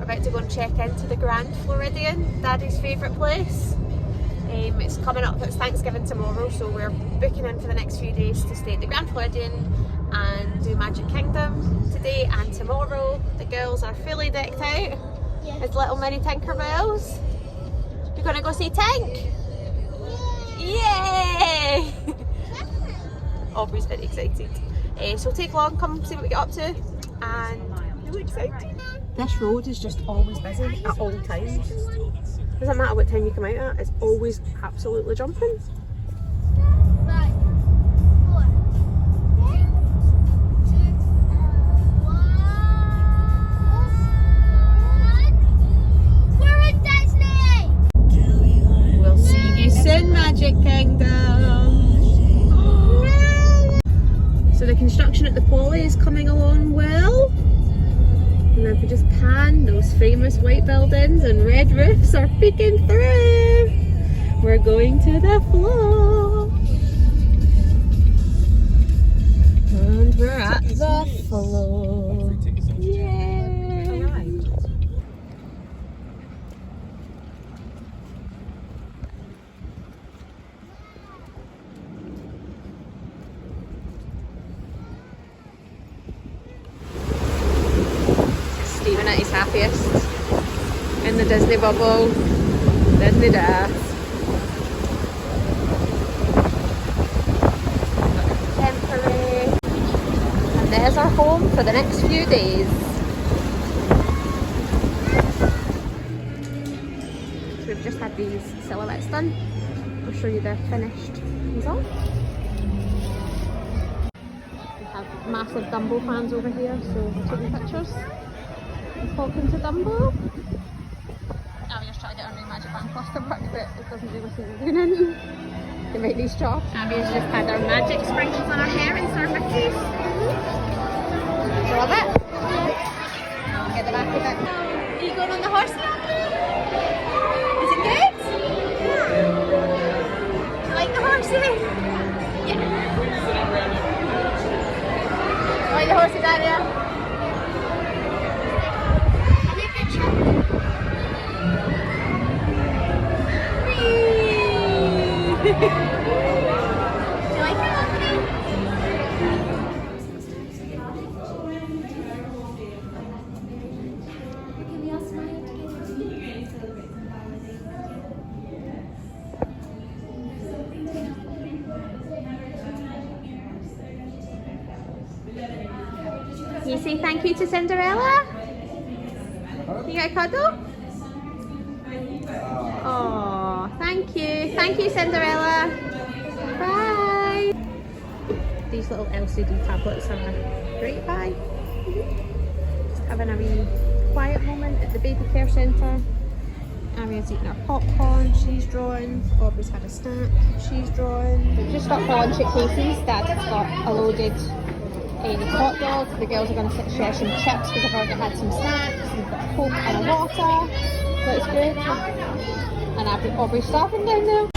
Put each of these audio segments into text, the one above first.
about to go and check into the Grand Floridian, Daddy's favourite place. It's coming up, it's Thanksgiving tomorrow, so we're booking in for the next few days to stay at the Grand Floridian and do Magic Kingdom today and tomorrow. The girls are fully decked out as little mini Tinkerbells. You're gonna go see Tink? Yay! Aubrey's very excited. So take along, come see what we get up to, and really excited. This road is just always busy at all times. Doesn't matter what time you come out at, it's always absolutely jumping. We're in Disney! We'll see you soon, Magic Kingdom! So the construction at the Poly is coming along well. And if we just pan, those famous white buildings and red roofs are peeking through. We're going to the floor. And we're at the floor. Yay! Stephen at his happiest in the Disney bubble, Disney death. Temporary. And there's our home for the next few days. So we've just had these silhouettes done. I'll show you the finished result. We have massive Dumbo fans over here, so we're taking pictures. Talking to Dumbo. Abby's trying to get our new Magic Band cluster back, but it doesn't really seem to be doing anything. They make these jobs. Abby's just had our magic sprinkles on our hair and our Mickeys. Love it. I'll get the back of it. Are you going on the horse now? Is it good? You like the horsey? Yeah. You like the horsey, Daniel? Do you like it, Lucky? Can we all smile together? Can you say thank you to Cinderella? You got a cuddle? Oh, thank you. Thank you, Cinderella. Bye. These little LCD tablets are great. Bye. Just having a wee quiet moment at the baby care centre. Aria's eating her popcorn, she's drawing. Aubrey's had a snack, she's drawing. We've just got for lunch at Casey's. Dad has got a loaded hot dog. The girls are going to share some chips because I've already had some snacks. We've got a Coke and a water. So it's good. And Aubrey's starving down there.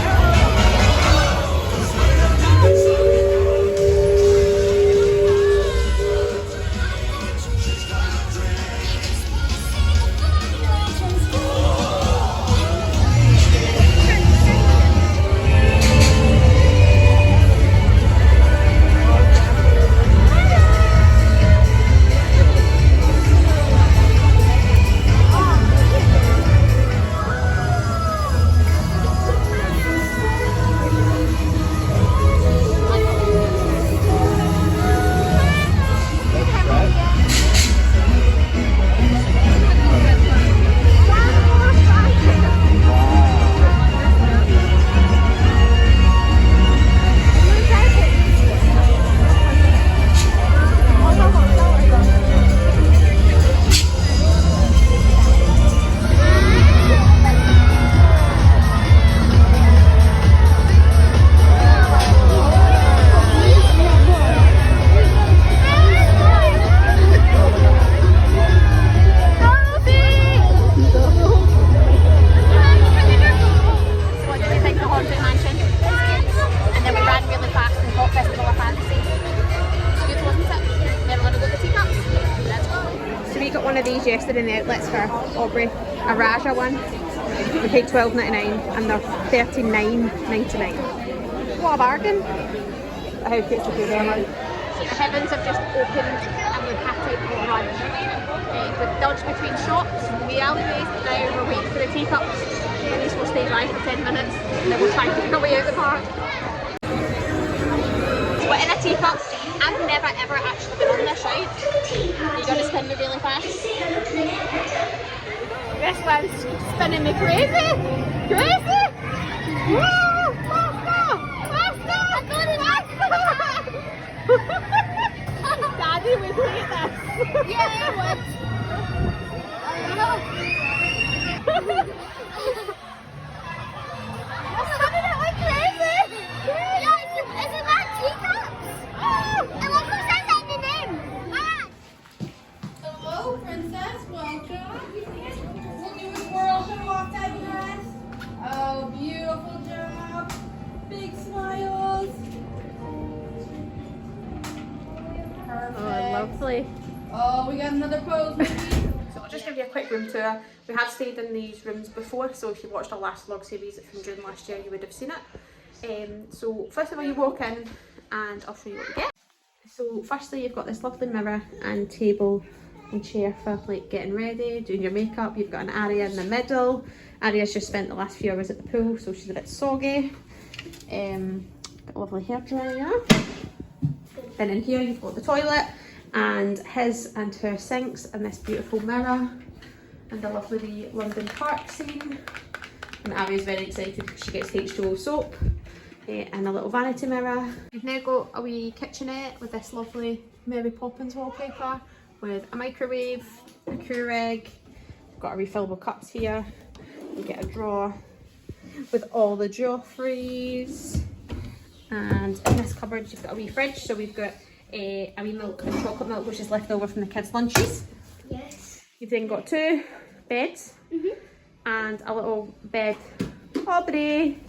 shopping in the outlets for Aubrey. A Raja one. We paid $12.99 and they're $39.99. What a bargain! How cute is the one? The heavens have just opened and we've had to run. We've dodged between shops, we alleyways, now we're waiting for the teacups. These will stay dry for 10 minutes and then we'll try and make our way out the park. But in a teacup, I've never ever actually been on this ride. You're going to spin me really fast. This one's spinning me crazy! Crazy! Whoa! Faster! Faster! I got it! Daddy would hate this. Yeah, I would. You're spinning it like crazy! Yeah, isn't that teacups? And look who says that in the name! Ah. Hello, princess. Welcome. We'll do a swirl. Should we walk down the rest? Oh, beautiful job. Big smiles. Perfect. Oh, lovely. Oh, we got another pose, maybe? So I'll just give you a quick room tour. We have stayed in these rooms before, so if you watched our last vlog series from June last year, you would have seen it. So first of all, you walk in and I'll show you what you get. So firstly, you've got this lovely mirror and table and chair for like getting ready, doing your makeup. You've got an area in the middle. Aria's just spent the last few hours at the pool, so she's a bit soggy. Got a lovely hair dryer. Then in here you've got the toilet and his and her sinks and this beautiful mirror and a lovely London Park scene. And Aria's very excited because she gets H2O soap and a little vanity mirror. We've now got a wee kitchenette with this lovely Mary Poppins wallpaper with a microwave, a Keurig. We've got our refillable cups here. You get a drawer with all the Joffreys. And in this cupboard you've got a wee fridge, so we've got a wee milk and chocolate milk which is left over from the kids' lunches. Yes. You've then got 2 beds and a little bed. Aubrey!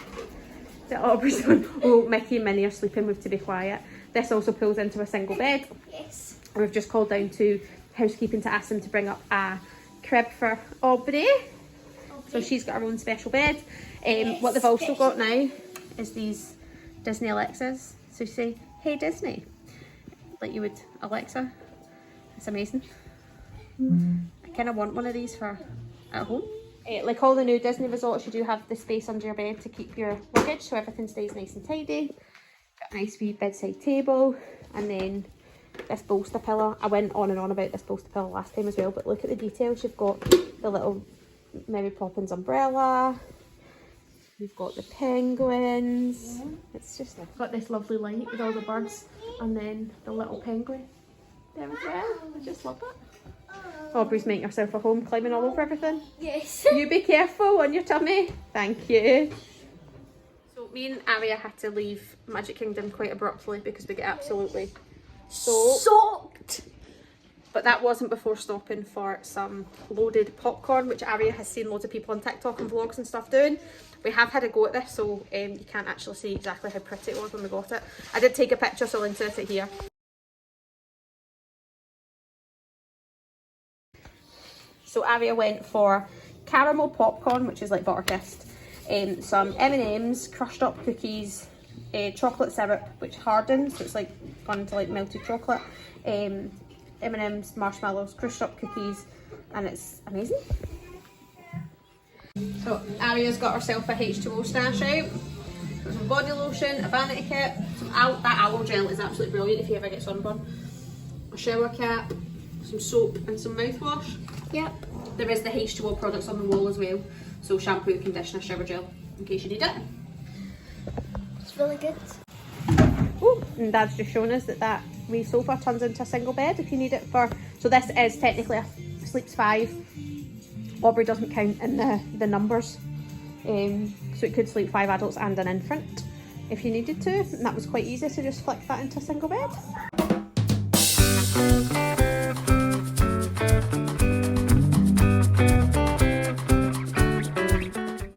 The Aubrey's one. Oh, Mickey and Minnie are sleeping, we have to be quiet. This also pulls into a single bed. Yes. We've just called down to housekeeping to ask them to bring up a crib for Aubrey. So she's got her own special bed. What they've also got now is these Disney Alexas. So you say, hey Disney, like you would Alexa. It's amazing. I kind of want one of these for at home. Like all the new Disney resorts, you do have the space under your bed to keep your luggage, so everything stays nice and tidy. Got a nice wee bedside table, and then this bolster pillow. I went on and on about this bolster pillow last time as well, but look at the details. You've got the little Mary Poppins umbrella. We've got the penguins. It's just got this lovely light with all the birds, and then the little penguin there as well. I just love it. Aubrey's making herself at home, climbing all over everything. Yes. You be careful on your tummy. Thank you. So me and Aria had to leave Magic Kingdom quite abruptly because we get absolutely soaked. But that wasn't before stopping for some loaded popcorn, which Aria has seen loads of people on TikTok and vlogs and stuff doing. We have had a go at this, so you can't actually see exactly how pretty it was when we got it. I did take a picture, so I'll insert it here. So Aria went for caramel popcorn, which is like Butterkist, some M&Ms, crushed up cookies, chocolate syrup, which hardens, so it's like gone into like melted chocolate, M&Ms, marshmallows, crushed up cookies, and it's amazing. So Aria's got herself a H2O stash out. Got some body lotion, a vanity kit, that aloe gel is absolutely brilliant if you ever get sunburn, a shower cap, some soap and some mouthwash. Yep. There is the H2O products on the wall as well, so shampoo, conditioner, shower gel, in case you need it. It's really good. Oh, and Dad's just shown us that wee sofa turns into a single bed if you need it for, so this is technically a sleeps 5. Aubrey doesn't count in the numbers, so it could sleep 5 adults and an infant if you needed to, and that was quite easy to just flick that into a single bed.